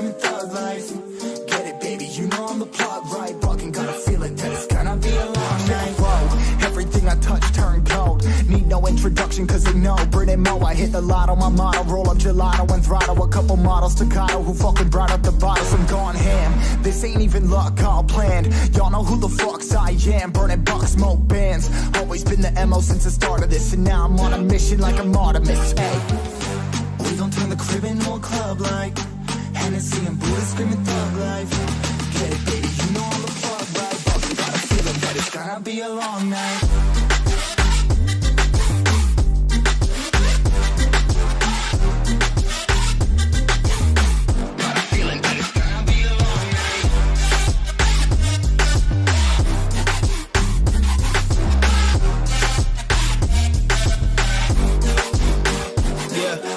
screaming thug life. Get it, baby, you know I'm the plug, right? Fucking got a feeling that it's gonna be a long night. Whoa, everything I touch turn cold. Need no introduction cause they know Brit and Mo. I hit the lotto, my motto, roll up gelato and throttle a couple models staccato who fucking brought up the bottles. I'm gone ham, this ain't even luck, all planned. Y'all know who the fucks I am, burning bucks, smoke bands. Always been the MO since the start of this, and now I'm on a mission like I'm Artemis. Hey, we gon' turn the crib into a club like Hennessy and Buddha screaming thug life. Get it, baby, you know I'm the plug, right? Fucking got a feeling that it's gonna be a long night.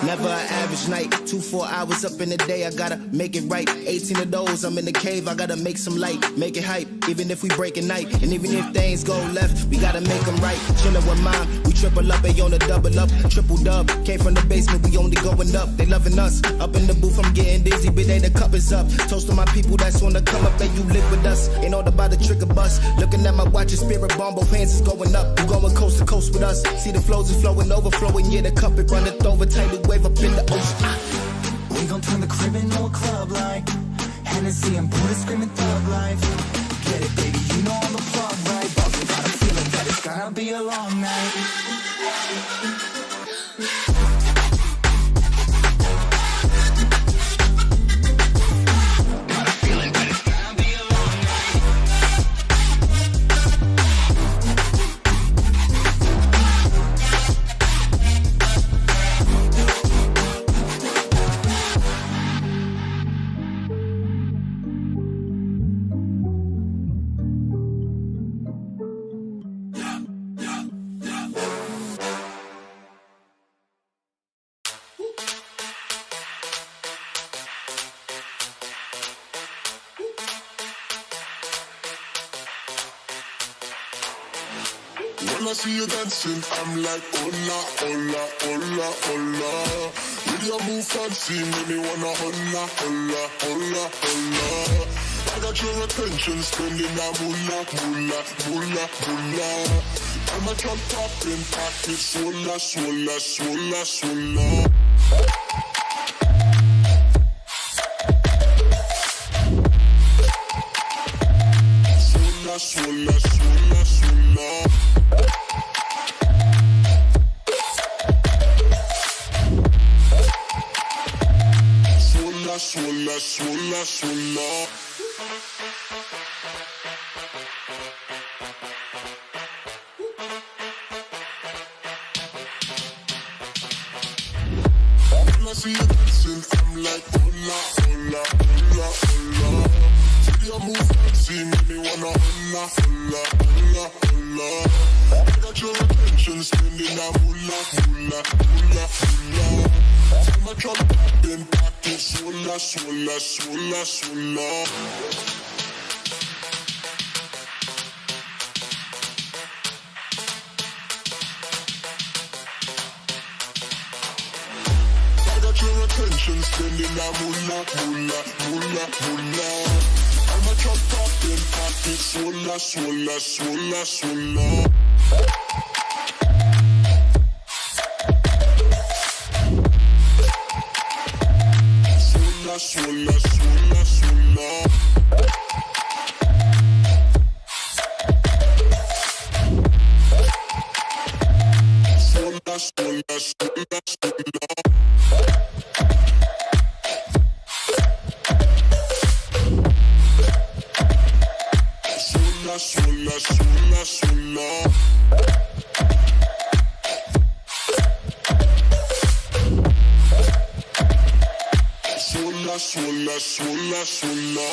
Never an average night, 2-4 hours up in the day, I gotta make it right. 18 of those, I'm in the cave, I gotta make some light, make it hype, even if we break a night. And even if things go left, we gotta make them right. Chillin' with mine, we triple up, they on the double up, triple dub. Came from the basement, we only going up, they loving us. Up in the booth, I'm getting dizzy, but they the cup is up. Toast to my people that's on the come up, and you live with us. Ain't all about the trick of bus. Looking at my watch, your spirit bomb, both hands is going up. You going coast to coast with us. See the flows is flowing, overflowing, yeah, the cup it runneth over, tidal wave up in the ocean. We gon' turn the crib into a club like Hennessy and Buddha screaming thug life. Get it, baby, you know I'm the plug, right? But we got a feeling that it's gonna be a long night. When I see you dancing, I'm like, hola, hola, hola, hola. With your move fancy, make me wanna hola, hola, hola, hola. I got your attention, spending that moolah, moolah, moolah, moolah. I'm a drop popping, pocket, swola, swola, swola, swola. Swola, swola, swola, swola. Swola, swola, swola. When I see you dancing, I'm like, hola, hola, hola, hola. See your move fancy, make me wanna hola, hola, hola, hola. I got your attention, spending that moolah, moolah, moolah, moolah. I'm a drop poppin', pocket, swola, swola, swola, swola. I got your attention, spending that moolah, moolah, moolah, moolah. I'm a drop poppin', pocket, swola, swola, swola, swola. Swola, swola, swola. Swola, swola, swola, swola. Swola, swola, swola, swola. Swola, swola, swola.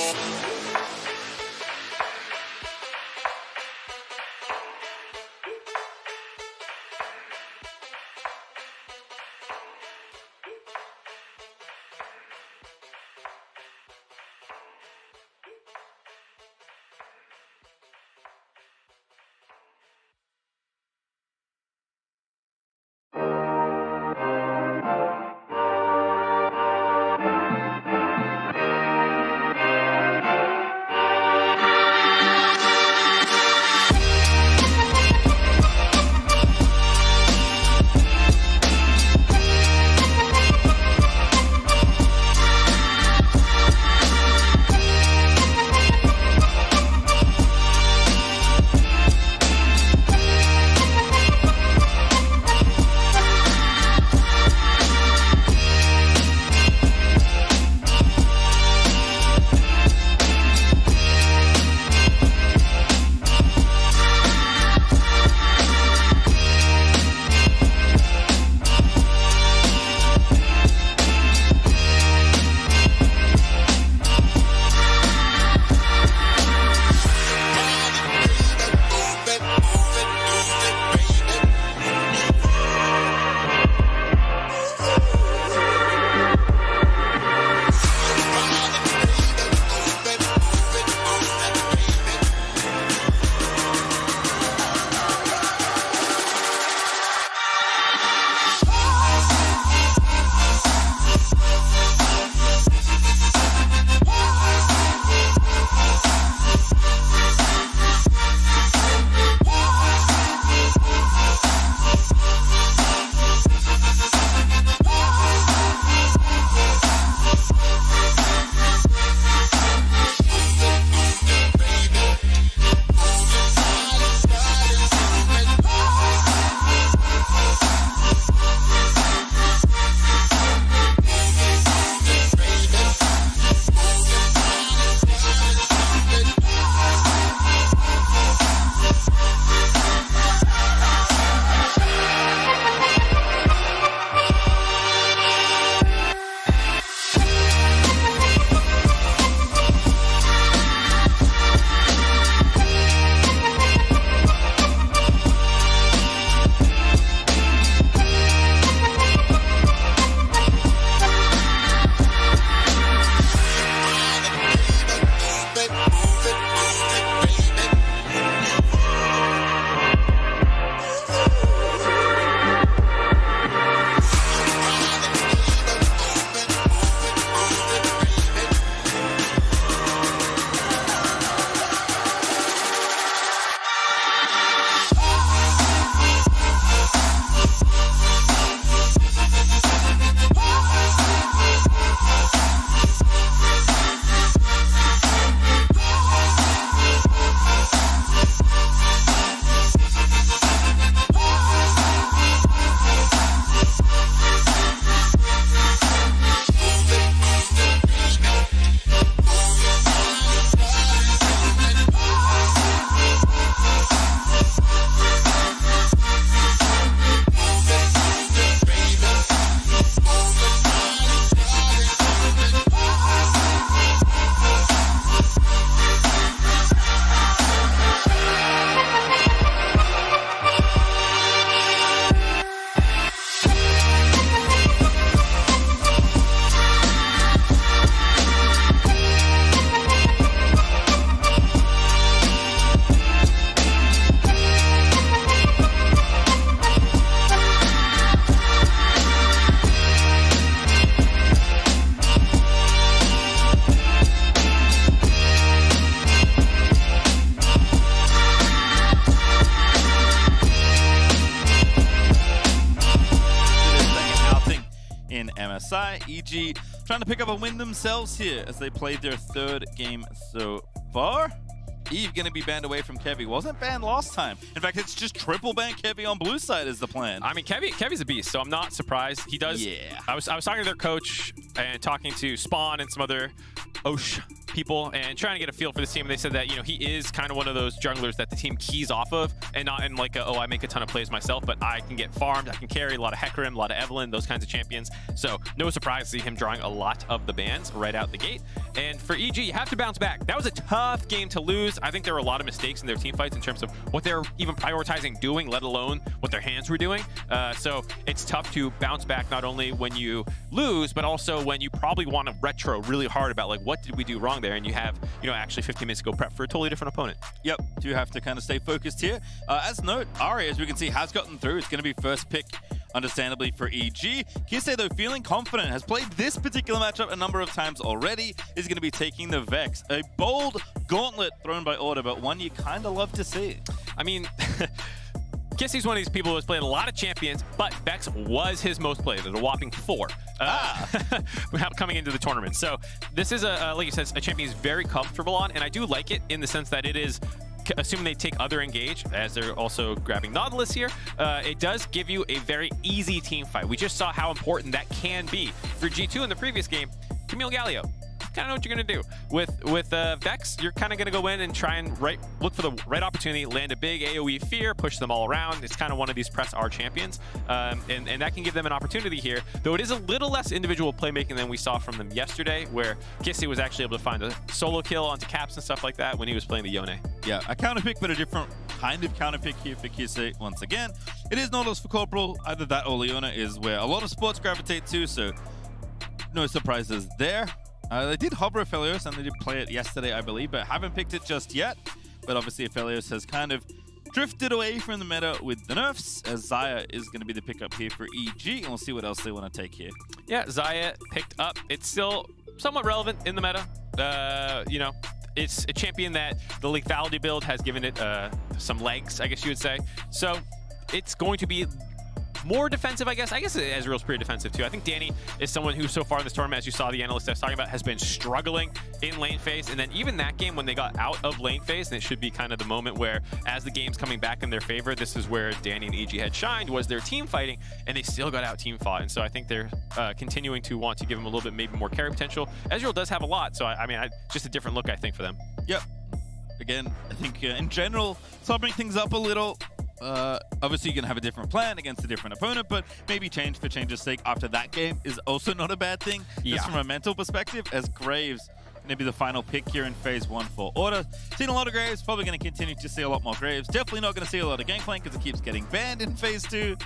MSI. EG trying to pick up a win themselves here as they played their third game so far. Eve going to be banned away from Kevy. Wasn't banned last time. In fact, it's just triple ban Kevy on blue side is the plan. I mean, Kevy's a beast, so I'm not surprised. He does. Yeah. I was talking to their coach and talking to Spawn and some other Osh people and trying to get a feel for this team. They said that, you know, he is kind of one of those junglers that the team keys off of, and not in like a, oh, I make a ton of plays myself, but I can get farmed, I can carry a lot of Hecarim, a lot of Evelyn, those kinds of champions. So no surprise to see him drawing a lot of the bans right out the gate. And for EG, you have to bounce back. That was a tough game to lose. I think there were a lot of mistakes in their team fights in terms of what they're even prioritizing doing, let alone what their hands were doing. So it's tough to bounce back not only when you lose, but also when you probably want to retro really hard about like, what did we do wrong there? And you have, you know, actually 15 minutes to go prep for a totally different opponent. Yep, do have to kind of stay focused here. As note, Ari, as we can see, has gotten through. It's going to be first pick, understandably, for EG. Kise, though, feeling confident, has played this particular matchup a number of times already, is going to be taking the Vex. A bold gauntlet thrown by Order, but one you kind of love to see. I mean, Kissy's one of these people who has played a lot of champions, but Vex was his most played at a whopping 4 coming into the tournament. So this is, like you said, a champion he's very comfortable on, and I do like it in the sense that it is, assuming they take other engage, as they're also grabbing Nautilus here, it does give you a very easy team fight. We just saw how important that can be. For G2 in the previous game, Camille Galio, kind of know what you're going to do. With Vex, you're kind of going to go in and try and look for the right opportunity, land a big AoE fear, push them all around. It's kind of one of these press R champions, and that can give them an opportunity here, though it is a little less individual playmaking than we saw from them yesterday, where Kissy was actually able to find a solo kill onto caps and stuff like that when he was playing the Yone. Yeah, a counter pick, but a different kind of counter pick here for Kise once again. It is Nautilus for Corporal. Either that or Leona is where a lot of sports gravitate to, so no surprises there. They did hover Aphelios, and they did play it yesterday, I believe, but haven't picked it just yet. But obviously, Aphelios has kind of drifted away from the meta with the nerfs, as Xayah is going to be the pickup here for EG, and we'll see what else they want to take here. Yeah, Xayah picked up. It's still somewhat relevant in the meta. You know, it's a champion that the lethality build has given it some legs, I guess you would say. So it's going to be more defensive, I guess. I guess Ezreal's pretty defensive too. I think Danny is someone who so far in this tournament, as you saw the analyst I was talking about, has been struggling in lane phase. And then even that game when they got out of lane phase, and it should be kind of the moment where, as the game's coming back in their favor, this is where Danny and EG had shined, was their team fighting, and they still got out team fought. And so I think they're continuing to want to give him a little bit maybe more carry potential. Ezreal does have a lot, so I mean, just a different look, I think, for them. Yep. Again, I think in general, sobering things up a little. Obviously, you can have a different plan against a different opponent, but maybe change for change's sake after that game is also not a bad thing. Yeah. Just from a mental perspective, as Graves going to be the final pick here in Phase 1 for Order. Seen a lot of Graves, probably going to continue to see a lot more Graves. Definitely not going to see a lot of Gangplank because it keeps getting banned in Phase 2.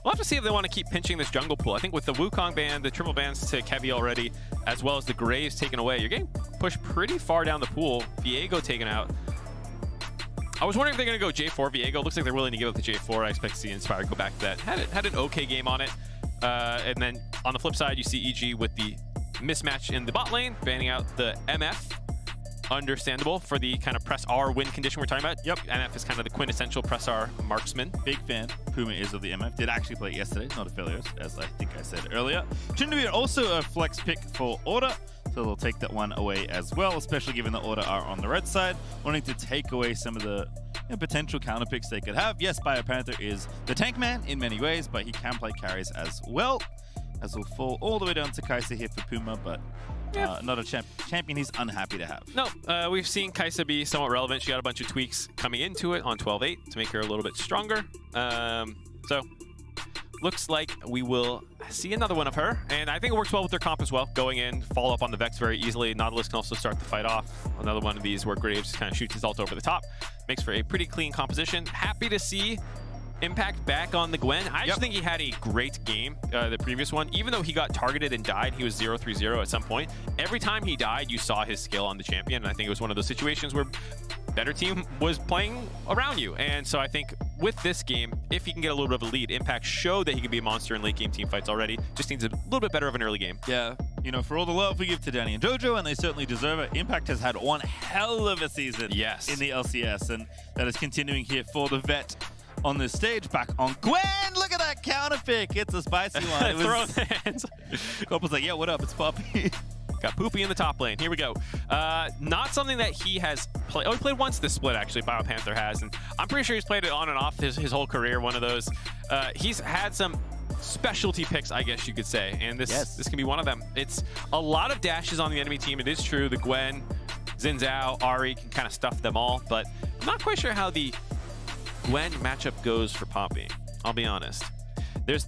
We'll have to see if they want to keep pinching this jungle pool. I think with the Wukong ban, the triple bans to Kevy already, as well as the Graves taken away, you're getting pushed pretty far down the pool. Viego taken out. I was wondering if they're going to go J4 Viego. Looks like they're willing to give up the J4. I expect to see Inspire go back to that. Had an okay game on it. And then on the flip side, you see EG with the mismatch in the bot lane, banning out the MF. Understandable for the kind of press R win condition we're talking about. Yep, MF is kind of the quintessential press R marksman. Big fan. Puma is of the MF. Did actually play it yesterday, not Aphelios, as I think I said earlier. Trinity also a flex pick for Order, so they'll take that one away as well, especially given the Order are on the red side, wanting to take away some of the potential counter picks they could have. Yes, BioPanther is the tank man in many ways, but he can play carries as well, as will fall all the way down to Kai'Sa here for Puma, but not a champion he's unhappy to have. No, we've seen Kai'Sa be somewhat relevant. She got a bunch of tweaks coming into it on 12.8 to make her a little bit stronger. So looks like we will see another one of her, and I think it works well with their comp as well. Going in, follow up on the Vex very easily. Nautilus can also start the fight off. Another one of these where Graves kind of shoots his ult over the top. Makes for a pretty clean composition. Happy to see Impact back on the Gwen. I just think he had a great game, the previous one. Even though he got targeted and died, he was 0-3-0 at some point. Every time he died, you saw his skill on the champion, and I think it was one of those situations where better team was playing around you. And so I think with this game, if he can get a little bit of a lead, Impact showed that he can be a monster in late game team fights already. Just needs a little bit better of an early game. Yeah, you know, for all the love we give to Danny and Jojo, and they certainly deserve it, Impact has had one hell of a season in the LCS, and that is continuing here for the vet. on this stage. Back on Gwen. Look at that counter pick. It's a spicy one. It Throw the hands. Corporal's like, yeah, what up? It's Poppy. Got Poopy in the top lane. Here we go. Not something that he has played. Oh, he played once this split, actually. BioPanther has. And I'm pretty sure he's played it on and off his whole career, one of those. He's had some specialty picks, I guess you could say. And this can be one of them. It's a lot of dashes on the enemy team. It is true. The Gwen, Xin Zhao, Ahri can kind of stuff them all. But I'm not quite sure how the Gwen matchup goes for Poppy. I'll be honest. There's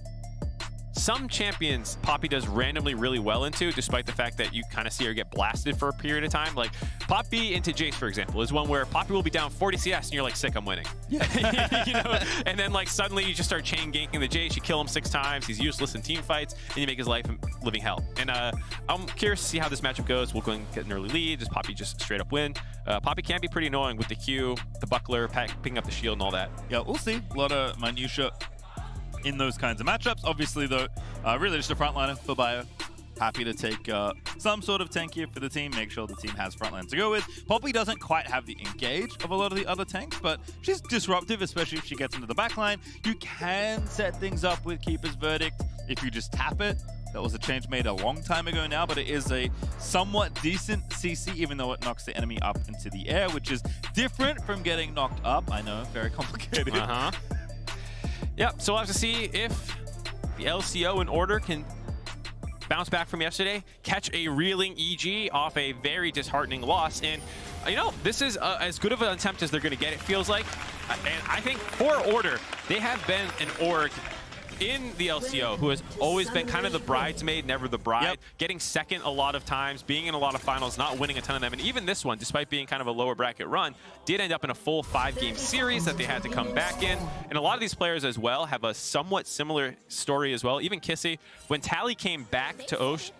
some champions Poppy does randomly really well into, despite the fact that you kind of see her get blasted for a period of time. Like Poppy into Jace, for example, is one where Poppy will be down 40 CS and you're like, sick, I'm winning. Yeah. You know? And then like suddenly you just start chain ganking the Jace, you kill him 6 times, he's useless in team fights, and you make his life living hell. And I'm curious to see how this matchup goes. We'll go and get an early lead. Does Poppy just straight up win? Poppy can be pretty annoying with the Q, the buckler, picking up the shield and all that. Yeah, we'll see. A lot of minutia in those kinds of matchups. Obviously, though, really just a frontliner for Bio. Happy to take some sort of tank here for the team, make sure the team has frontline to go with. Poppy doesn't quite have the engage of a lot of the other tanks, but she's disruptive, especially if she gets into the backline. You can set things up with Keeper's Verdict if you just tap it. That was a change made a long time ago now, but it is a somewhat decent CC, even though it knocks the enemy up into the air, which is different from getting knocked up. I know, very complicated. Yep, so we'll have to see if the LCO in Order can bounce back from yesterday, catch a reeling EG off a very disheartening loss. And, you know, this is as good of an attempt as they're going to get, it feels like. And I think for Order, they have been an org in the LCO who has always been kind of the bridesmaid, never the bride, getting second a lot of times, being in a lot of finals, not winning a ton of them. And even this one, despite being kind of a lower bracket run, did end up in a full 5-game series that they had to come back in. And a lot of these players as well have a somewhat similar story as well. Even Kissy, when Tally came back to Osh,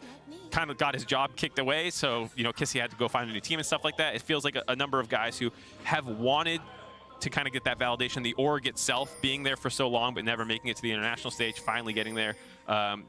kind of got his job kicked away. So, you know, Kissy had to go find a new team and stuff like that. It feels like a number of guys who have wanted to kind of get that validation. The org itself being there for so long, but never making it to the international stage, finally getting there,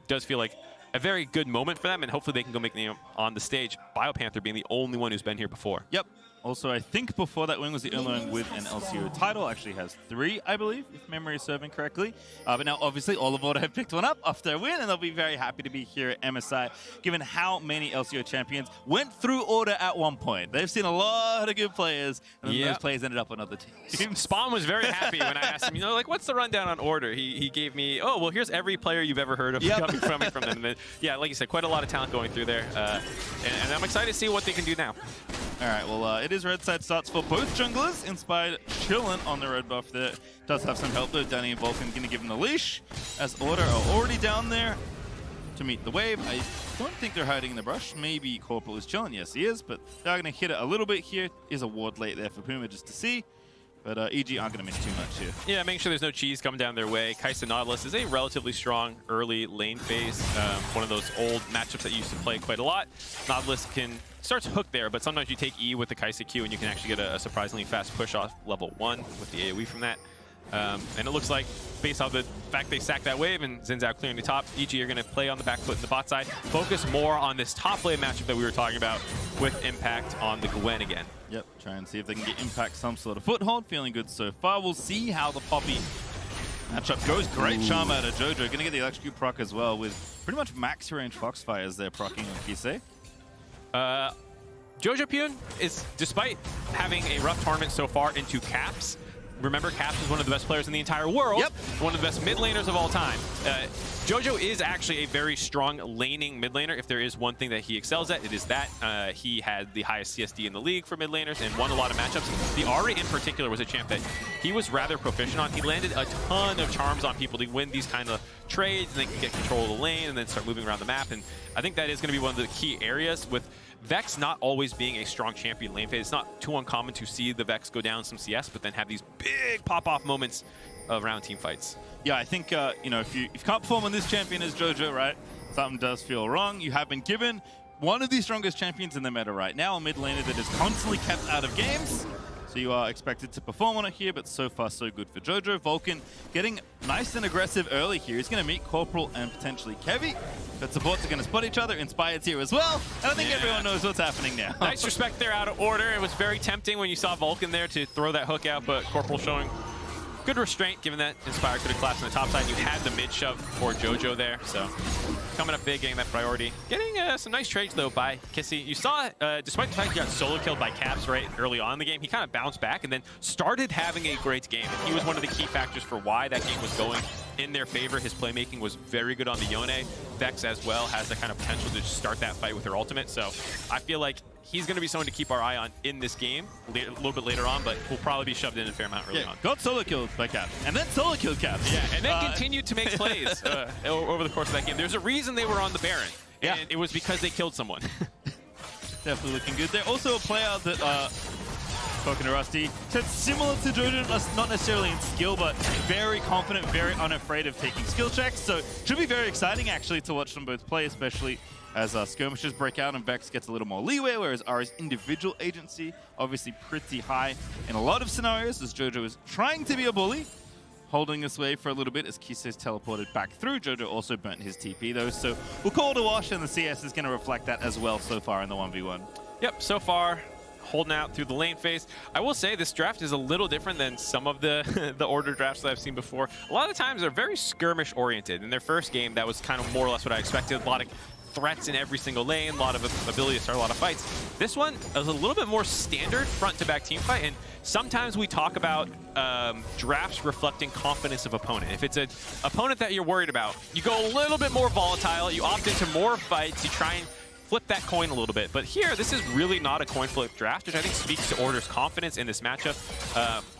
does feel like a very good moment for them, and hopefully they can go make the on the stage. BioPanther being the only one who's been here before. Yep. Also, I think before that win was the only one with an LCO title. Actually has 3, I believe, if memory is serving correctly. But now, obviously, all of Order have picked one up after a win, and they'll be very happy to be here at MSI, given how many LCO champions went through Order at one point. They've seen a lot of good players, and then those players ended up on other teams. Spawn was very happy when I asked him, you know, like, what's the rundown on Order? He gave me, oh, well, here's every player you've ever heard of coming from them. And then, yeah, like you said, quite a lot of talent going through there. And I'm excited to see what they can do now. All right, well, it is red side starts for both junglers. Inspired chilling on the red buff there. Does have some help though. Danny and Vulcan going to give him the leash, as Order are already down there to meet the wave. I don't think they're hiding in the brush. Maybe Corporal is chilling. Yes, he is, but they're going to hit it a little bit here. Is a ward late there for Puma just to see. But EG aren't going to miss too much here. Yeah, making sure there's no cheese coming down their way. Kai'Sa Nautilus is a relatively strong early lane phase. One of those old matchups that you used to play quite a lot. Nautilus can start to hook there, but sometimes you take E with the Kai'Sa Q and you can actually get a surprisingly fast push off level 1 with the AoE from that. And it looks like, based on the fact they sacked that wave and Xin Zhao clearing the top, EG are going to play on the back foot in the bot side. Focus more on this top lane matchup that we were talking about with Impact on the Gwen again. Yep, try and see if they can get Impact some sort of foothold. Feeling good so far. We'll see how the Poppy matchup goes. Great charm out of Jojo. Going to get the electrocute proc as well with pretty much max range Foxfires there procking on Kisei. Jojo Pyun is, despite having a rough tournament so far into Caps, remember, Caps is one of the best players in the entire world. One of the best mid laners of all time. Jojo is actually a very strong laning mid laner. If there is one thing that he excels at, it is that. He had the highest CSD in the league for mid laners and won a lot of matchups. The Ahri in particular was a champ that he was rather proficient on. He landed a ton of charms on people to win these kind of trades, and they can get control of the lane and then start moving around the map. And I think that is going to be one of the key areas with Vex not always being a strong champion lane phase. It's not too uncommon to see the Vex go down some CS, but then have these big pop-off moments around team fights. Yeah, I think, you know, if you can't perform on this champion as Jojo, right, something does feel wrong. You have been given one of the strongest champions in the meta right now, a mid laner that is constantly kept out of games. So you are expected to perform on it here, but so far so good for Jojo. Vulcan getting nice and aggressive early here. He's going to meet Corporal and potentially Kevy. But supports are going to spot each other. Inspired's here as well. And I think everyone knows what's happening now. Nice respect there out of Order. It was very tempting when you saw Vulcan there to throw that hook out, but Corporal showing good restraint, given that Inspire could have collapsed on the top side. You had the mid shove for JoJo there, so coming up big, getting that priority. Getting some nice trades, though, by Kissy. You saw, despite the fact he got solo killed by Caps right early on in the game, he kind of bounced back and then started having a great game. And he was one of the key factors for why that game was going in their favor. His playmaking was very good on the Yone. Vex as well has the kind of potential to just start that fight with her ultimate. So I feel like he's going to be someone to keep our eye on in this game a little bit later on, but will probably be shoved in a fair amount early on. Got solo killed by Caps, and then solo killed Caps. Yeah, and then continued to make plays over the course of that game. There's a reason they were on the Baron, and it was because they killed someone. Definitely looking good. They're also a player that, talking to Rusty, said similar to JoJo, not necessarily in skill, but very confident, very unafraid of taking skill checks. So should be very exciting, actually, to watch them both play, especially as skirmishes break out and Vex gets a little more leeway, whereas Ari's individual agency obviously pretty high in a lot of scenarios, as JoJo is trying to be a bully, holding us away for a little bit as Kise's teleported back through. JoJo also burnt his TP, though, so we'll call it a wash, and the CS is going to reflect that as well so far in the 1v1. Yep, so far, holding out through the lane phase. I will say this draft is a little different than some of the the order drafts that I've seen before. A lot of times they're very skirmish oriented. In their first game, that was kind of more or less what I expected. A lot of threats in every single lane, a lot of ability to start a lot of fights. This one is a little bit more standard front-to-back team fight, and sometimes we talk about drafts reflecting confidence of opponent. If it's an opponent that you're worried about, you go a little bit more volatile, you opt into more fights, you try and flip that coin a little bit. But here, this is really not a coin flip draft, which I think speaks to Order's confidence in this matchup.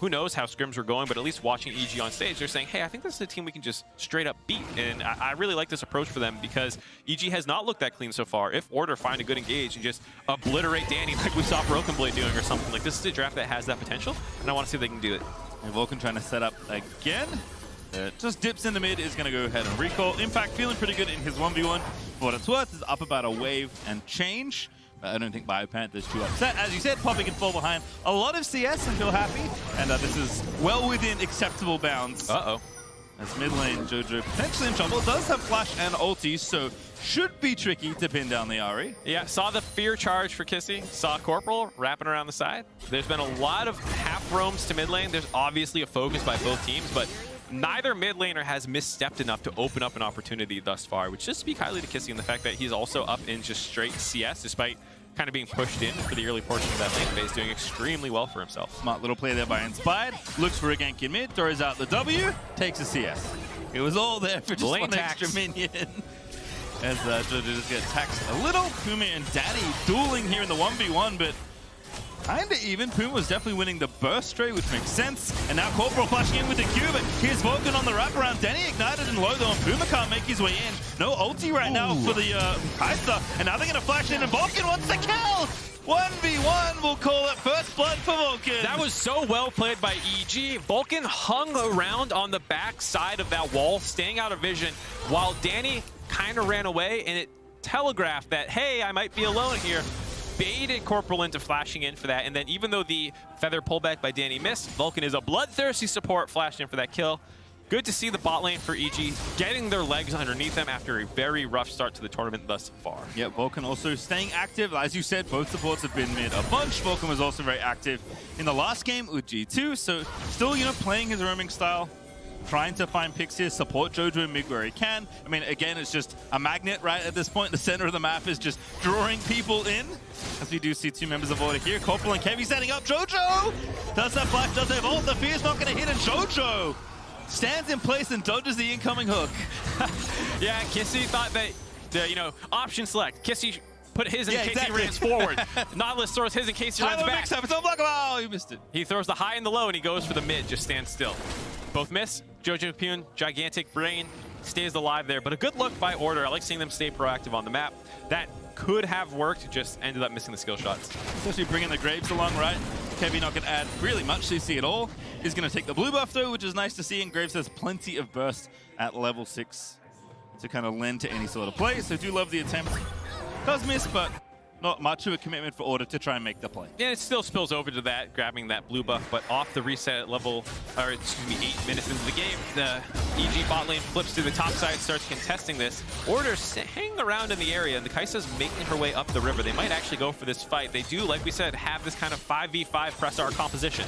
Who knows how scrims were going, but at least watching EG on stage, they're saying, hey, I think this is a team we can just straight up beat. And I really like this approach for them because EG has not looked that clean so far. If Order find a good engage and just obliterate Danny like we saw Broken Blade doing or something, like this is a draft that has that potential, and I want to see if they can do it. And Vulcan trying to set up again. Just dips in the mid, is going to go ahead and recall. Impact feeling pretty good in his 1v1. For what it's worth, is up about a wave and change. I don't think BioPanther's too upset. As you said, Poppy can fall behind a lot of CS and feel happy. And this is well within acceptable bounds. Uh-oh. As mid lane, JoJo potentially in trouble. Does have flash and ulti, so should be tricky to pin down the Ahri. Yeah, saw the fear charge for Kissy. Saw Corporal wrapping around the side. There's been a lot of half roams to mid lane. There's obviously a focus by both teams, but neither mid laner has misstepped enough to open up an opportunity thus far, which just speak highly to Kissy and the fact that he's also up in just straight CS, despite kind of being pushed in for the early portion of that lane phase, doing extremely well for himself. Smart little play there by Inspired. Looks for a gank in mid, throws out the W, takes a CS. It was all there for just one extra minion. As JoJo just gets taxed a little. Puma and Danny dueling here in the 1v1, but kinda even. Puma was definitely winning the burst trade, which makes sense. And now Corporal flashing in with the Q, but here's Vulcan on the wraparound. Danny ignited and low though, and Puma can't make his way in. No ulti right now for the Heister. And now they're gonna flash in, and Vulcan wants the kill! 1v1, we'll call it first blood for Vulcan. That was so well played by EG. Vulcan hung around on the back side of that wall, staying out of vision, while Danny kind of ran away, and it telegraphed that, hey, I might be alone here. Baited Corporal into flashing in for that, and then even though the feather pullback by Danny missed, Vulcan is a bloodthirsty support, flashed in for that kill. Good to see the bot lane for EG getting their legs underneath them after a very rough start to the tournament thus far. Yeah, Vulcan also staying active. As you said, both supports have been mid a bunch. Vulcan was also very active in the last game with G2, so still, you know, playing his roaming style, trying to find picks here, support JoJo mid where he can. I mean, again, it's just a magnet right at this point. The center of the map is just drawing people in. As we do see two members of Order here. Corporal and Kevy setting up. JoJo does that flash, does have ult. The fear's not going to hit, and JoJo stands in place and dodges the incoming hook. Yeah, Kissy thought that, option select. Kissy put his in case he ran forward. Nautilus throws his in case he runs back. It's unblockable. Oh, you missed it. He throws the high and the low, and he goes for the mid, just stands still. Both miss. JoJo Pune, gigantic brain, stays alive there. But a good look by Order. I like seeing them stay proactive on the map. That could have worked, just ended up missing the skill shots. Especially bringing the Graves along, right? Kevy not going to add really much CC at all. He's going to take the blue buff, though, which is nice to see. And Graves has plenty of burst at level 6 to kind of lend to any sort of play. So do love the attempt. Does miss, but not much of a commitment for Order to try and make the play. Yeah, it still spills over to that, grabbing that blue buff, but off the reset at level, or excuse me, 8 minutes into the game, the EG bot lane flips to the top side, starts contesting this. Order hanging around in the area, and the Kai'Sa's making her way up the river. They might actually go for this fight. They do, like we said, have this kind of 5v5 press R composition.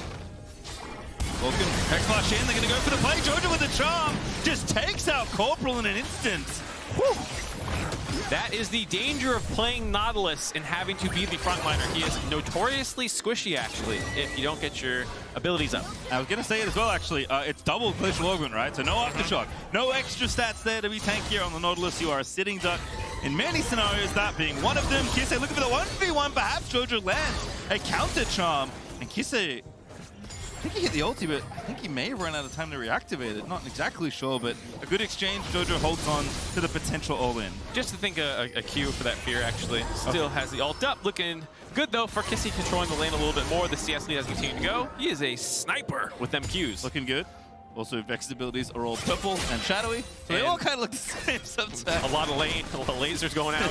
Vulcan, Hex Flash in, they're going to go for the play. Jojo with the charm just takes out Corporal in an instant. Whew. That is the danger of playing Nautilus and having to be the frontliner. He is notoriously squishy, actually, if you don't get your abilities up. I was going to say it as well, actually. It's double glacial augment, right? So no aftershock, no extra stats there to be tankier on the Nautilus. You are a sitting duck in many scenarios, that being one of them. Kisei looking for the 1v1. Perhaps Jojo lands a counter charm. And Kisei, I think he hit the ulti, but I think he may have run out of time to reactivate it. Not exactly sure, but a good exchange. Jojo holds on to the potential all-in. Just to think a Q for that fear, actually. Still has the ult up. Looking good, though, for Kisei controlling the lane a little bit more. The CS lead has continued to go. He is a sniper with them Qs. Looking good. Also, Vex's abilities are all purple and shadowy, so they all kind of look the same sometimes. A lot of lasers going out.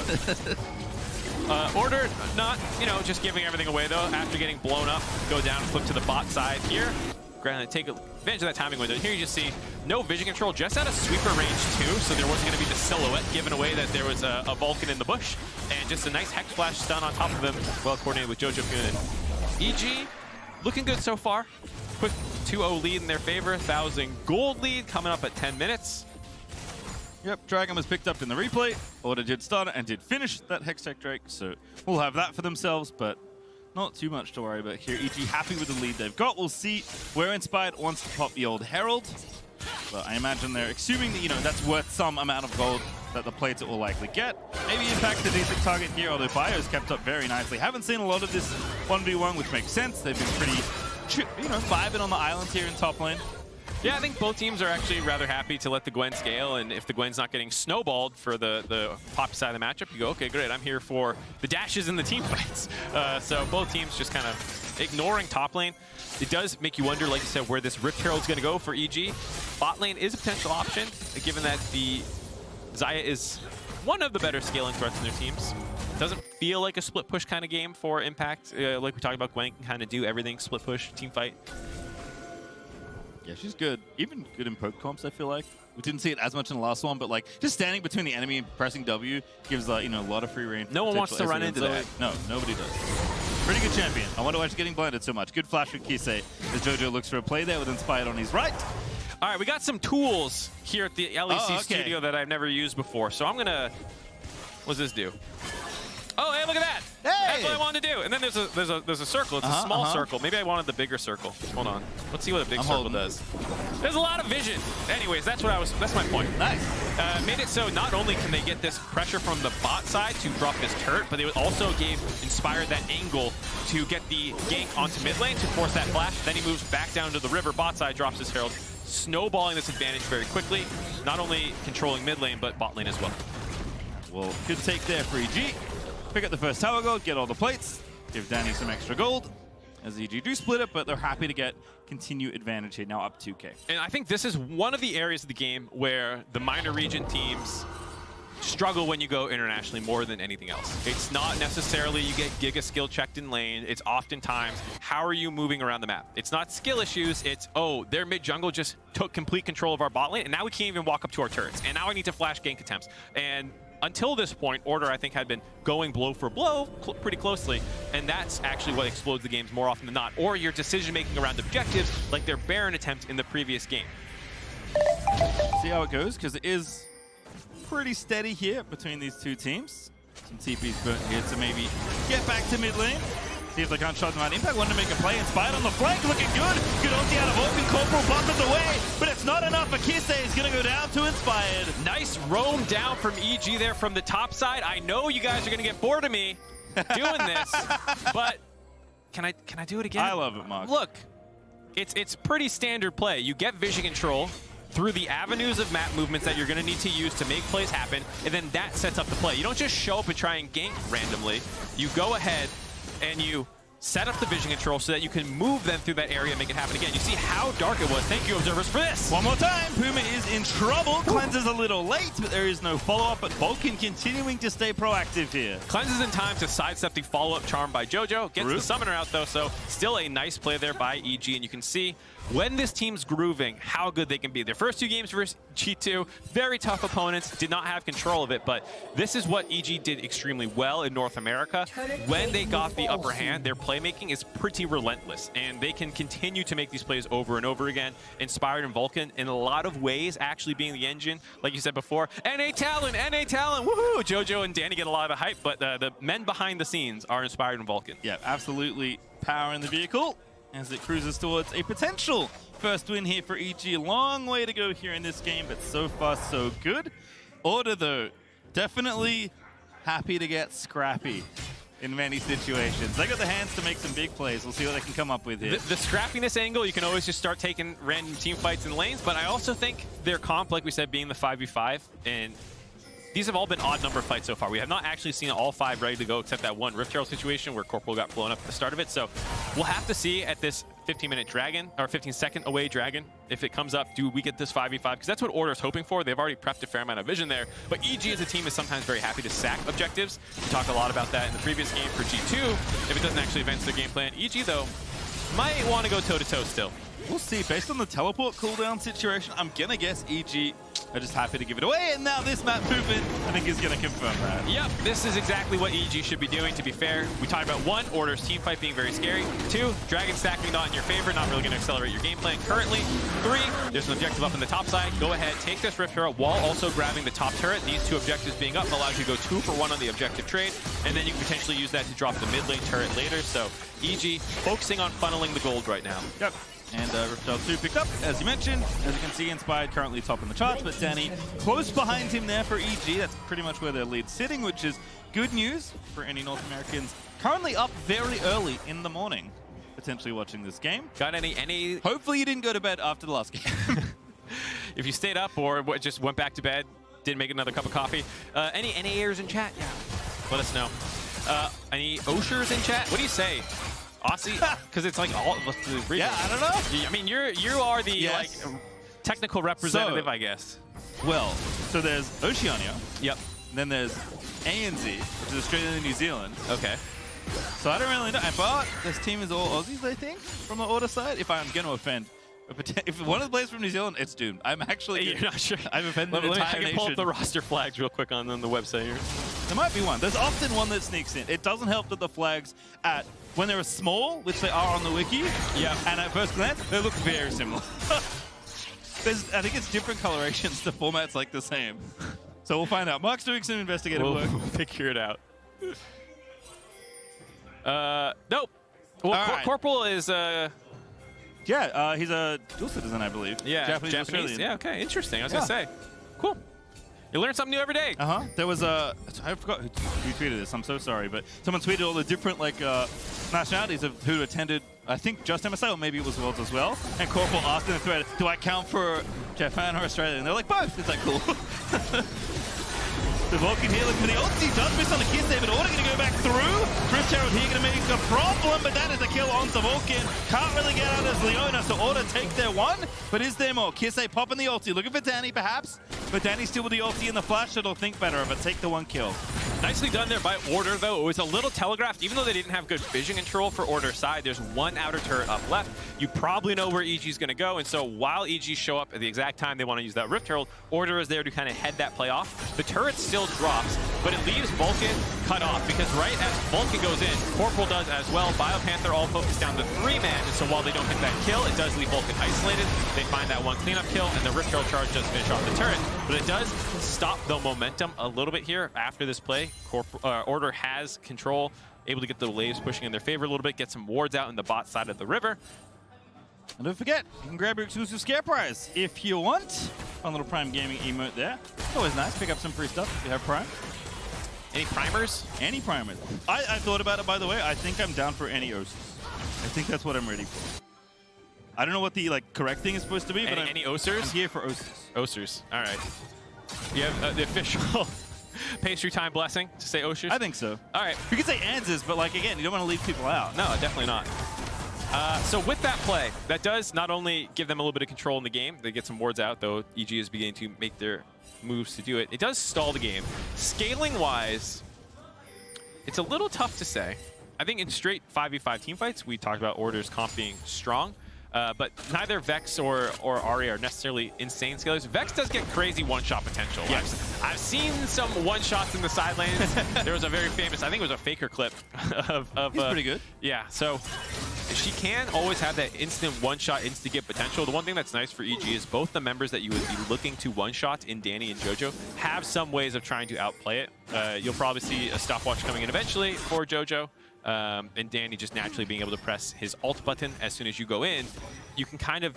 Order, not, just giving everything away, though. After getting blown up, go down and flip to the bot side here. Granted, take advantage of that timing window. Here you just see no vision control, just out of sweeper range, too, so there wasn't going to be the silhouette given away that there was a Vulcan in the bush. And just a nice Hex Flash stun on top of them, well coordinated with Jojo Kunin. EG, looking good so far. Quick 2-0 lead in their favor. 1,000 gold lead coming up at 10 minutes. Yep, Dragon was picked up in the replay. Order did start and did finish that Hextech Drake, so we'll have that for themselves, but not too much to worry about here. EG happy with the lead they've got. We'll see where Inspired wants to pop the old Herald. But I imagine they're assuming that, that's worth some amount of gold that the plates it will likely get. Maybe Impact the decent target here, although Bio's kept up very nicely. Haven't seen a lot of this 1v1, which makes sense. They've been pretty, vibing on the island here in top lane. Yeah, I think both teams are actually rather happy to let the Gwen scale, and if the Gwen's not getting snowballed for the pop side of the matchup, you go, okay, great, I'm here for the dashes and the team fights. So both teams just kind of ignoring top lane. It does make you wonder, like you said, where this Rift Herald's going to go for EG. Bot lane is a potential option, given that the Xayah is one of the better scaling threats in their teams. Doesn't feel like a split push kind of game for Impact. Like we talked about, Gwen can kind of do everything, split push, team fight. Yeah, she's good. Even good in poke comps, I feel like. We didn't see it as much in the last one, but like just standing between the enemy and pressing W gives a lot of free reign. No one wants to run into that. No, nobody does. Pretty good champion. I wonder why she's getting blinded so much. Good flash with Kisei as Jojo looks for a play there with Inspired on his right. All right, we got some tools here at the LEC studio that I've never used before. So I'm gonna, what does this do? Oh, hey, look at that! Hey! That's what I wanted to do. And then there's a circle. It's a small circle. Maybe I wanted the bigger circle. Hold on. Let's see what a big circle does. There's a lot of vision. Anyways, that's my point. Nice. Made it so not only can they get this pressure from the bot side to drop this turret, but they also gave Inspired that angle to get the gank onto mid lane to force that flash. Then he moves back down to the river. Bot side drops his Herald, snowballing this advantage very quickly. Not only controlling mid lane, but bot lane as well. Well, good take there for EG. Pick up the first tower gold, get all the plates, give Danny some extra gold, as EG do split it, but they're happy to get continued advantage here, now up 2K. And I think this is one of the areas of the game where the minor region teams struggle when you go internationally more than anything else. It's not necessarily you get giga skill checked in lane, it's oftentimes how are you moving around the map. It's not skill issues, it's their mid jungle just took complete control of our bot lane and now we can't even walk up to our turrets. And now I need to flash gank attempts. And until this point, Order, I think, had been going blow for blow pretty closely, and that's actually what explodes the games more often than not. Or your decision-making around objectives, like their Baron attempt in the previous game. See how it goes, because it is pretty steady here between these two teams. Some TP's burnt here to maybe get back to mid lane. See if they can't shut them out. Impact wanted to make a play. Inspired on the flank, looking good. Good ulti out of Vulcan. Corporal buffers away, but it's not enough for Kisei. He's going to go down to Inspired. Nice roam down from EG there from the top side. I know you guys are going to get bored of me doing this, but can I do it again? I love it, Mark. Look, it's pretty standard play. You get vision control through the avenues of map movements that you're going to need to use to make plays happen, and then that sets up the play. You don't just show up and try and gank randomly. You go ahead and you set up the vision control so that you can move them through that area and make it happen again. You see how dark it was. Thank you, observers, for this. One more time. Puma is in trouble. Cleanses a little late, but there is no follow-up. But Vulcan continuing to stay proactive here. Cleanses in time to sidestep the follow-up charm by Jojo. Gets the summoner out, though, so still a nice play there by EG. And you can see when this team's grooving, how good they can be. Their first two games versus G2, very tough opponents, did not have control of it, but this is what EG did extremely well in North America. When they got the upper hand, their play playmaking is pretty relentless, and they can continue to make these plays over and over again. Inspired and Vulcan, in a lot of ways, actually being the engine, like you said before. NA Talon, woohoo! Jojo and Danny get a lot of hype, but the men behind the scenes are Inspired and Vulcan. Yeah, absolutely power in the vehicle as it cruises towards a potential first win here for EG. Long way to go here in this game, but so far so good. Order, though, definitely happy to get scrappy in many situations. They got the hands to make some big plays. We'll see what they can come up with here. The scrappiness angle, you can always just start taking random team fights in lanes, but I also think their comp, like we said, being the 5v5, and these have all been odd number fights so far. We have not actually seen all 5 ready to go except that one Rift Herald situation where Corporal got blown up at the start of it. So we'll have to see at this 15-minute dragon, or 15-second away dragon, if it comes up, do we get this 5v5? Because that's what Order's hoping for. They've already prepped a fair amount of vision there. But EG as a team is sometimes very happy to sack objectives. We talked a lot about that in the previous game for G2. If it doesn't actually advance their game plan, EG, though, might want to go toe-to-toe still. We'll see. Based on the teleport cooldown situation, I'm going to guess EG are just happy to give it away. And now this map movement, I think, is going to confirm that. Yep, this is exactly what EG should be doing, to be fair. We talked about 1, Order's team fight being very scary. 2, Dragon stacking not in your favor, not really going to accelerate your game plan currently. 3, there's an objective up in the top side. Go ahead, take this Rift Herald while also grabbing the top turret. These 2 objectives being up allows you to go 2 for 1 on the objective trade, and then you can potentially use that to drop the mid lane turret later. So EG focusing on funneling the gold right now. Yep. And Rift Herald 2 picked up, as you mentioned. As you can see, Inspired currently top in the charts, but Danny close behind him there for EG. That's pretty much where their lead's sitting, which is good news for any North Americans currently up very early in the morning, potentially watching this game. Got any... Hopefully you didn't go to bed after the last game. If you stayed up or just went back to bed, didn't make another cup of coffee. Any NAers in chat? Yeah, let us know. Any Oshers in chat? What do you say? Aussie? Because it's like all of us. Yeah, I don't know. I mean, you are the like technical representative, so, I guess. Well, so there's Oceania. Yep. And then there's ANZ, which is Australia and New Zealand. Okay. So I don't really know. But this team is all Aussies, I think, from the Order side. If I'm going to offend, if one of the players from New Zealand, it's doomed. I'm actually. You're not sure. I've offended the entire nation. I can pull up the roster flags real quick on the website here. There might be one. There's often one that sneaks in. It doesn't help that the flags when they're small, which they are on the wiki, and at first glance, they look very similar. I think it's different colorations. The format's like the same. So we'll find out. Mark's doing some investigative work. We'll figure it out. Nope. Well, right. Corporal is... Yeah, he's a dual citizen, I believe. Yeah, Japanese Australian. Yeah, okay, interesting. I was going to say. Cool. You learn something new every day. There was I forgot who tweeted this. I'm so sorry, but someone tweeted all the different nationalities of who attended. I think just MSI, or maybe it was Worlds as well. And Corporal asked in the thread, "Do I count for Japan or Australia?" And they're like, "Both." It's like cool. The Vulcan here looking for the ult. He does miss on the kiss there, but Order going to go back through. Rift Herald here going to make a problem, but that is a kill onto Vulcan. Can't really get out as Leona, so Order take their one. But is there more? Kisse popping the ulti. Looking for Danny, perhaps. But Danny's still with the ulti in the flash, so they'll think better of it. Take the one kill. Nicely done there by Order, though. It was a little telegraphed. Even though they didn't have good vision control for Order's side, there's one outer turret up left. You probably know where EG's going to go, and so while EG show up at the exact time they want to use that Rift Herald, Order is there to kind of head that play off. The turret still drops, but it leaves Vulcan cut off, because right as Vulcan goes in, Corporal does as well. Biopanther all focused down to 3-man, and so while they don't get that kill, it does leave Vulcan isolated. They find that one cleanup kill, and the Rift Herald charge does finish off the turret, but it does stop the momentum a little bit here after this play. Order has control, able to get the waves pushing in their favor a little bit, get some wards out in the bot side of the river. And don't forget, you can grab your exclusive scare prize if you want. Fun little Prime Gaming emote there. It's always nice. Pick up some free stuff if you have Prime. Any primers? Any primers. I thought about it, by the way. I think I'm down for any Osis. I think that's what I'm ready for. I don't know what the correct thing is supposed to be, but any Osers? I'm here for Osis. Osers. All right. You have the official pastry time blessing to say Osers? I think so. All right. You could say Anzes, but again, you don't want to leave people out. No, definitely not. So with that play, that does not only give them a little bit of control in the game, they get some wards out, though EG is beginning to make their moves to do it. It does stall the game. Scaling-wise, it's a little tough to say. I think in straight 5v5 teamfights, we talked about Order's comp being strong, but neither Vex or Ahri are necessarily insane scalers. Vex does get crazy one-shot potential. Yes. I've seen some one-shots in the side lanes. There was a very famous, I think it was a Faker clip of He's pretty good. Yeah, so she can always have that instant one-shot, instant-get potential. The one thing that's nice for EG is both the members that you would be looking to one-shot in Danny and JoJo have some ways of trying to outplay it. You'll probably see a stopwatch coming in eventually for JoJo, and Danny just naturally being able to press his ult button as soon as you go in. You can kind of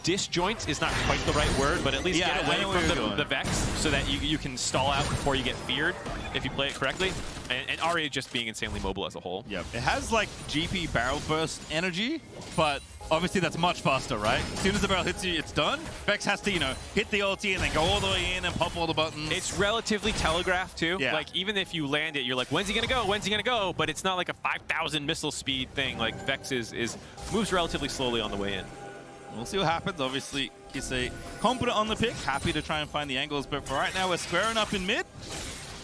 disjoint is not quite the right word, but at least get away from the Vex so that you can stall out before you get feared if you play it correctly. And Arya just being insanely mobile as a whole. Yep. It has like GP barrel burst energy, but obviously that's much faster, right? As soon as the barrel hits you, it's done. Vex has to, you know, hit the ulti and then go all the way in and pop all the buttons. It's relatively telegraphed too. Yeah. Like even if you land it, you're like, when's he gonna go? When's he gonna go? But it's not like a 5,000 missile speed thing. Like Vex moves relatively slowly on the way in. We'll see what happens. Obviously, Kisei confident on the pick, happy to try and find the angles, but for right now, we're squaring up in mid.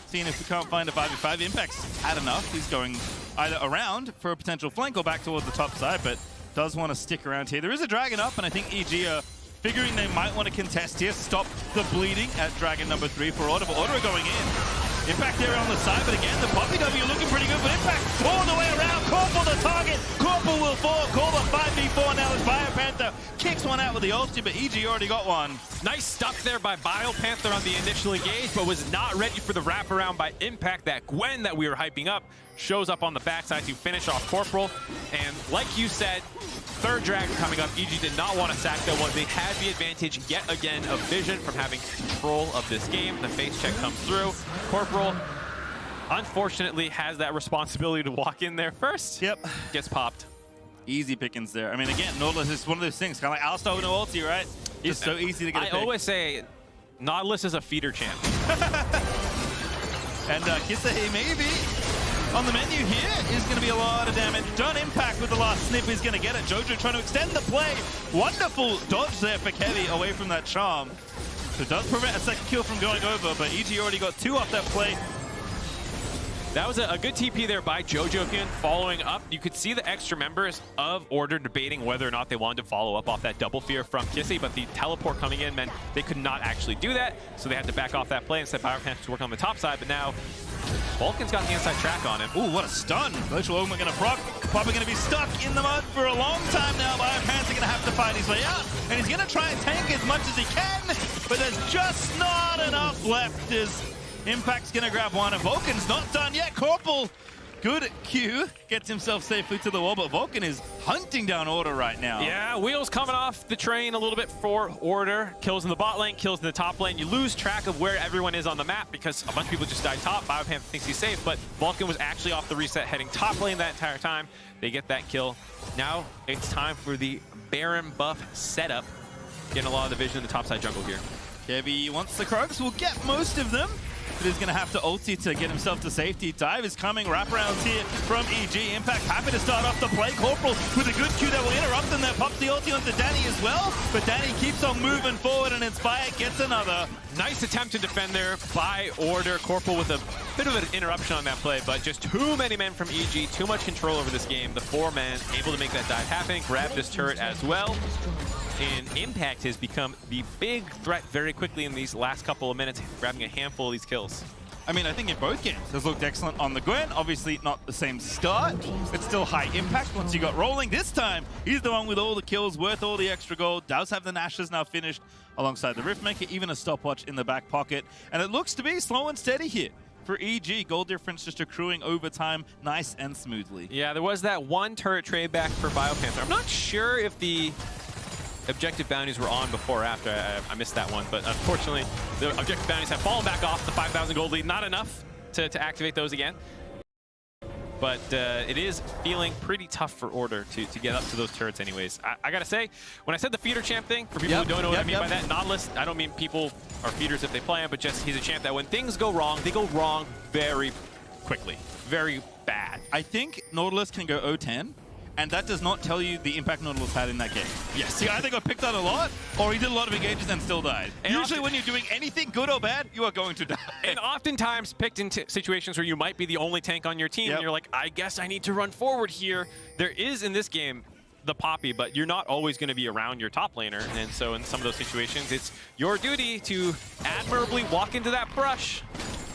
Seeing if we can't find a 5v5. Impact's had enough. He's going either around for a potential flank or back towards the top side, but does want to stick around here. There is a Dragon up, and I think EG are figuring they might want to contest here, stop the bleeding at Dragon number 3 for Order, but Order are going in. Impact there on the side, but again, the Poppy W looking pretty good, but Impact all the way around. Corporal the target. Corporal will fall. Call the 5v4 now as Biopanther kicks one out with the ulti, but EG already got one. Nice stuck there by Biopanther on the initial engage, but was not ready for the wraparound by Impact. That Gwen that we were hyping up shows up on the backside to finish off Corporal. And like you said, third Dragon coming up. EG did not want to sack that one. They had the advantage yet again of vision from having control of this game. The face check comes through. Corporal, unfortunately, has that responsibility to walk in there first. Yep. Gets popped. Easy pickings there. I mean, again, Nautilus is one of those things, kind of like Alistar with no ulti, right? It's so easy to get a pick. I always say Nautilus is a feeder champ. And Kisei maybe on the menu here is going to be a lot of damage. Done. Impact with the last snip is going to get it. JoJo trying to extend the play. Wonderful dodge there for Kevi away from that charm. So it does prevent a second kill from going over, but EG already got 2 off that play. That was a good TP there by JoJo again, following up. You could see the extra members of Order debating whether or not they wanted to follow up off that double fear from Kissy, but the teleport coming in meant they could not actually do that, so they had to back off that play and set Biopanther to work on the top side, but now Vulcan's got the inside track on him. Ooh, what a stun. Glacial Ogre going to proc. Probably going to be stuck in the mud for a long time now. Biopanther going to have to fight his way out, and he's going to try and tank as much as he can, but there's just not enough left as Impact's going to grab one, and Vulcan's not done yet. Corporal, good Q, gets himself safely to the wall, but Vulcan is hunting down Order right now. Yeah, wheels coming off the train a little bit for Order. Kills in the bot lane, kills in the top lane. You lose track of where everyone is on the map because a bunch of people just died top. Biopanther thinks he's safe, but Vulcan was actually off the reset heading top lane that entire time. They get that kill. Now it's time for the Baron buff setup. Getting a lot of the vision in the topside jungle here. Kevi wants the Krogs, will get most of them. But he's going to have to ulti to get himself to safety. Dive is coming. Wraparounds here from EG. Impact happy to start off the play. Corporal with a good Q that will interrupt them. There pops the ulti onto Danny as well. But Danny keeps on moving forward, and Inspire gets another. Nice attempt to defend there by Order. Corporal with a bit of an interruption on that play, but just too many men from EG. Too much control over this game. The 4-man able to make that dive happen. Grab this turret as well. And Impact has become the big threat very quickly in these last couple of minutes, grabbing a handful of these kills. I mean, I think in both games has looked excellent on the Gwen. Obviously not the same start, but still high impact once you got rolling. This time, he's the one with all the kills, worth all the extra gold. Does have the Nashes now finished alongside the Riftmaker, even a stopwatch in the back pocket. And it looks to be slow and steady here for EG. Gold difference just accruing over time, nice and smoothly. Yeah, there was that one turret trade back for Biopanther. I'm not sure if the objective bounties were on before or after. I missed that one, but unfortunately, the objective bounties have fallen back off the 5,000 gold lead. Not enough to activate those again. But it is feeling pretty tough for Order to get up to those turrets anyways. I gotta say, when I said the feeder champ thing, for people who don't know what I mean by that, Nautilus, I don't mean people are feeders if they play him, but just he's a champ that when things go wrong, they go wrong very quickly. Very bad. I think Nautilus can go 0-10. And that does not tell you the impact Nautilus had in that game. Yes. He either got picked on a lot, or he did a lot of engages and still died. And usually when you're doing anything good or bad, you are going to die. And oftentimes picked in situations where you might be the only tank on your team, and you're like, I guess I need to run forward here. There is, in this game, the Poppy, but you're not always going to be around your top laner. And so in some of those situations, it's your duty to admirably walk into that brush.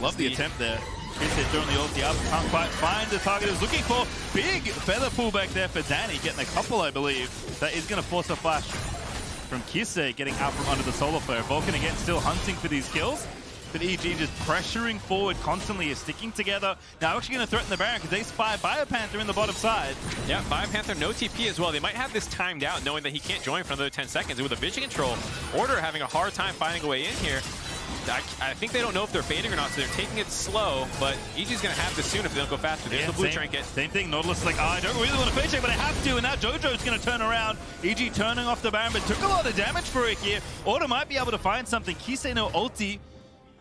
Love the attempt there. Kisei throwing the ulti up, can't quite find the target he was looking for. Big feather pullback there for Danny, getting a couple, I believe. That is going to force a flash from Kisei, getting out from under the solar flare. Vulcan again still hunting for these kills, but EG just pressuring forward constantly, is sticking together. Now actually going to threaten the Baron because they spy Biopanther in the bottom side. Yeah, Biopanther no TP as well. They might have this timed out, knowing that he can't join for another 10 seconds. And with a vision control, Order having a hard time finding a way in here. I think they don't know if they're baiting or not, so they're taking it slow, but EG's going to have this soon if they don't go faster. There's the blue trinket. Same thing, Nautilus is like, oh, I don't really want to face check, but I have to, and now Jojo's going to turn around. EG turning off the Baron, but took a lot of damage for it here. Order might be able to find something. Kisei no ulti,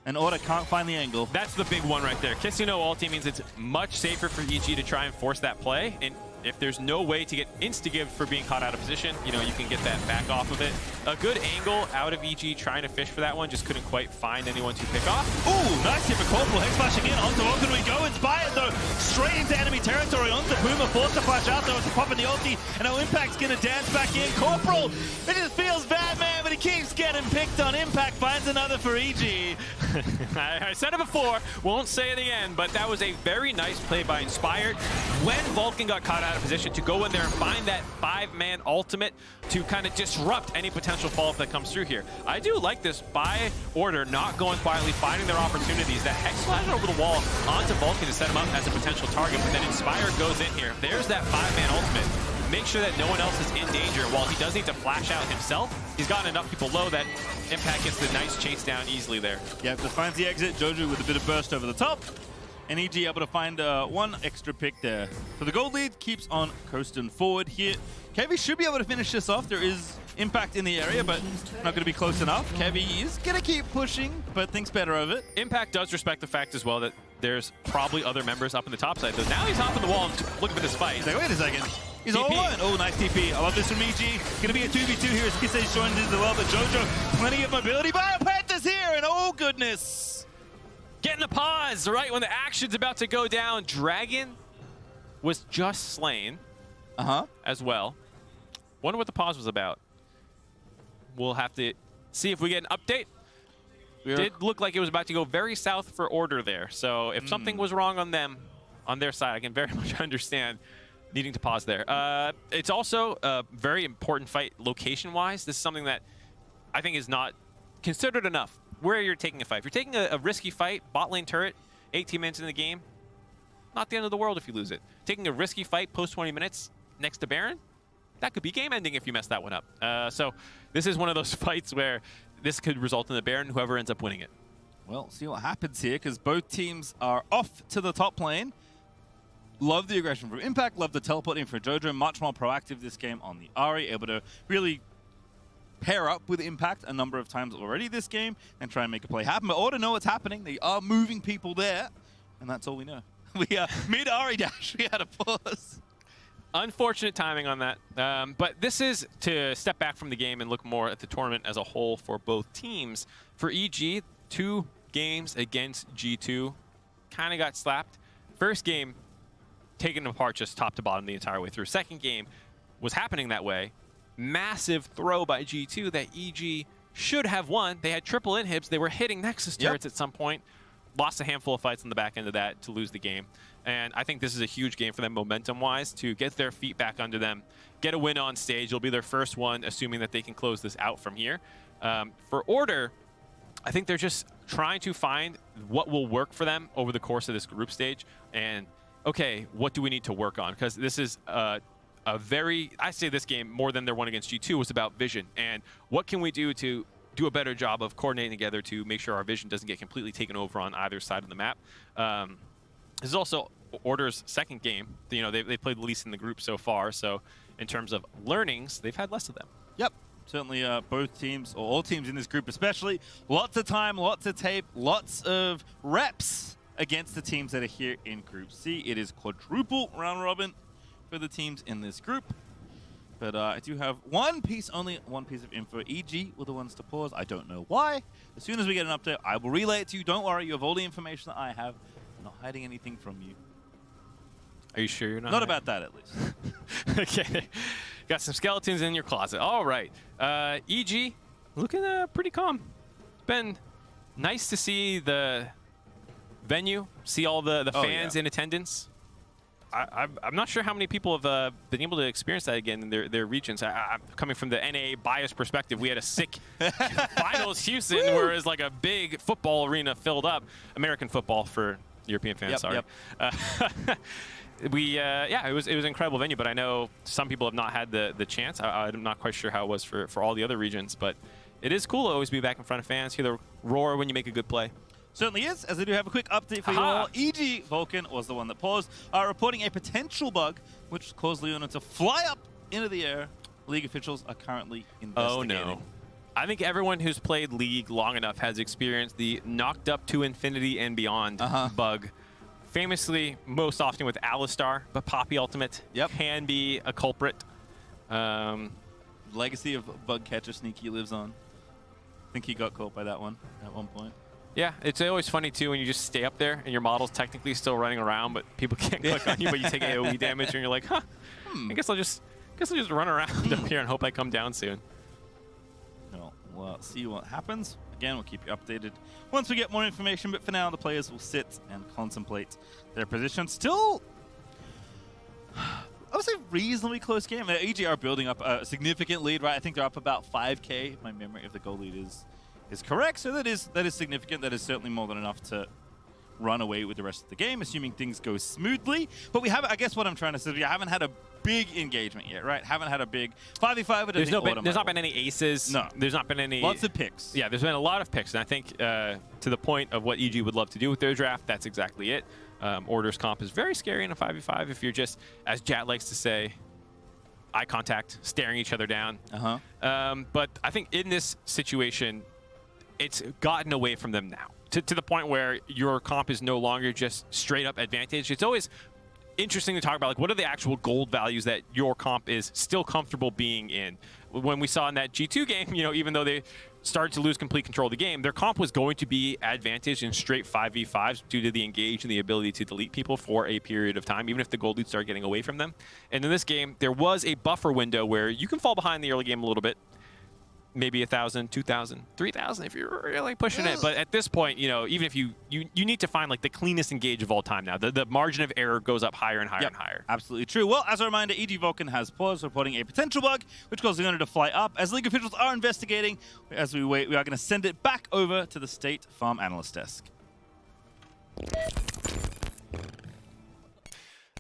and Order can't find the angle. That's the big one right there. Kisei no ulti means it's much safer for EG to try and force that play, and if there's no way to get insta-give for being caught out of position, you know, you can get that back off of it. A good angle out of EG trying to fish for that one, just couldn't quite find anyone to pick off. Ooh, nice hit for Corporal. Hex flash again onto Vulcan we go. Inspired though, straight into enemy territory. Onto Puma, forced to flash out though. It's popping the ulti, and now Impact's gonna dance back in. Corporal, it just feels bad, man, but he keeps getting picked on. Impact finds another for EG. I said it before, won't say it again, but that was a very nice play by Inspired. When Vulcan got caught out of position, to go in there and find that 5-man ultimate to kind of disrupt any potential fall that comes through here. I do like this by Order, not going quietly, finding their opportunities. That Hex flash over the wall onto Vulcan to set him up as a potential target, but then Inspired goes in here. There's that 5-man ultimate. Make sure that no one else is in danger. While he does need to flash out himself, he's gotten enough people low that Impact gets the nice chase down easily there. Yeah, just finds the exit. Jojo with a bit of burst over the top. And EG able to find one extra pick there. So the gold lead keeps on coasting forward here. Kevy should be able to finish this off. There is Impact in the area, but not going to be close enough. Kevy is going to keep pushing, but thinks better of it. Impact does respect the fact as well that there's probably other members up in the top side. So now he's hopping the wall and looking for this fight. He's like, wait a second. He's TP. all alone. Oh, nice TP. I love this from EG. Going to be a 2v2 here as Kisei's joined in as well, but Jojo, plenty of mobility. Biopanther's here, and oh goodness. Getting a pause right when the action's about to go down. Dragon was just slain as well. Wonder what the pause was about. We'll have to see if we get an update. Did look like it was about to go very south for Order there. So if something was wrong on them, on their side, I can very much understand needing to pause there. It's also a very important fight location-wise. This is something that I think is not considered enough. Where you're taking a fight. If you're taking a risky fight, bot lane turret, 18 minutes in the game, not the end of the world if you lose it. Taking a risky fight post 20 minutes next to Baron, that could be game ending if you mess that one up. So this is one of those fights where this could result in the Baron, whoever ends up winning it. Well, see what happens here, because both teams are off to the top lane. Love the aggression from Impact, love the teleporting for Jojo, much more proactive this game on the Ahri, able to really pair up with Impact a number of times already this game and try and make a play happen. But Order know what's happening. They are moving people there, and that's all we know. We are mid-Ahri dash. We had a pause. Unfortunate timing on that. But this is to step back from the game and look more at the tournament as a whole for both teams. For EG, 2 games against G2 kind of got slapped. First game, taken apart just top to bottom the entire way through. Second game was happening that way. Massive throw by G2 that EG should have won. They had triple inhibs. They were hitting Nexus turrets at some point. Lost a handful of fights on the back end of that to lose the game. And I think this is a huge game for them momentum-wise to get their feet back under them, get a win on stage. It'll be their first one, assuming that they can close this out from here. For Order, I think they're just trying to find what will work for them over the course of this group stage. And, okay, what do we need to work on? Because this is I say this game more than their one against G2 was about vision and what can we do to do a better job of coordinating together to make sure our vision doesn't get completely taken over on either side of the map. This is also Order's second game. You know, they played the least in the group so far, so in terms of learnings, they've had less of them. Yep. Certainly both teams, or all teams in this group especially, lots of time, lots of tape, lots of reps against the teams that are here in Group C. It is quadruple round robin for the teams in this group. But I do have only one piece of info. EG were the ones to pause. I don't know why. As soon as we get an update, I will relay it to you. Don't worry, you have all the information that I have. I'm not hiding anything from you. Are you sure you're not? Not about that, at least. Okay. Got some skeletons in your closet. All right. EG, looking pretty calm. It's been nice to see the venue, see all the fans in attendance. I'm not sure how many people have been able to experience that again in their regions. I'm coming from the NA bias perspective. We had a sick finals Houston, whereas like a big football arena filled up. American football for European fans. Sorry. Yeah, it was an incredible venue, but I know some people have not had the chance. I'm not quite sure how it was for all the other regions, but it is cool to always be back in front of fans, hear the roar when you make a good play. Certainly is, as I do have a quick update for you all. EG Vulcan was the one that paused, reporting a potential bug which caused Leona to fly up into the air. League officials are currently investigating. Oh no. I think everyone who's played League long enough has experienced the knocked up to infinity and beyond bug. Famously, most often with Alistar, but Poppy Ultimate can be a culprit. Legacy of Bug Catcher Sneaky lives on. I think he got caught by that one at one point. Yeah, it's always funny too when you just stay up there and your model's technically still running around, but people can't click on you, but you take AoE damage, and you're like, huh, I guess I'll just run around up here and hope I come down soon. Well, we'll see what happens. Again, we'll keep you updated once we get more information, but for now, the players will sit and contemplate their position. Still, I would say reasonably close game. EG are building up a significant lead, right? I think they're up about 5K. My memory of the goal lead is correct, so that is significant. That is certainly more than enough to run away with the rest of the game, assuming things go smoothly. But we haven't, I guess what I'm trying to say is we haven't had a big engagement yet, right? Haven't had a big 5v5. There's not been any aces. No. There's not been any... Lots of picks. Yeah, there's been a lot of picks, and I think to the point of what EG would love to do with their draft, that's exactly it. Order's comp is very scary in a 5v5 if you're just, as Jat likes to say, eye contact, staring each other down. But I think in this situation, it's gotten away from them now to the point where your comp is no longer just straight up advantage. It's always interesting to talk about, like, what are the actual gold values that your comp is still comfortable being in. When we saw in that G2 game, you know, even though they started to lose complete control of the game, their comp was going to be advantage in straight 5v5s due to the engage and the ability to delete people for a period of time, even if the gold leads start getting away from them. And in this game, there was a buffer window where you can fall behind the early game a little bit. Maybe 1,000, 2,000, 3,000 if you're really pushing it. But at this point, you know, even if you need to find like the cleanest engage of all time now. The margin of error goes up higher and higher and higher. Absolutely true. Well, as a reminder, EG Vulcan has paused, reporting a potential bug, which caused Leona to fly up. As League officials are investigating, as we wait, we are going to send it back over to the State Farm Analyst Desk.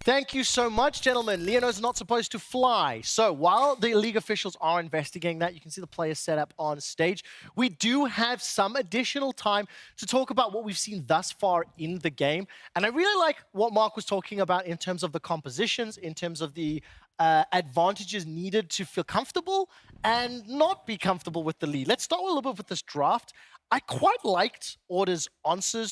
Thank you so much, gentlemen. Leona's not supposed to fly. So while the league officials are investigating that, you can see the players set up on stage. We do have some additional time to talk about what we've seen thus far in the game. And I really like what Mark was talking about in terms of the compositions, in terms of the advantages needed to feel comfortable and not be comfortable with the lead. Let's start a little bit with this draft. I quite liked Order's answers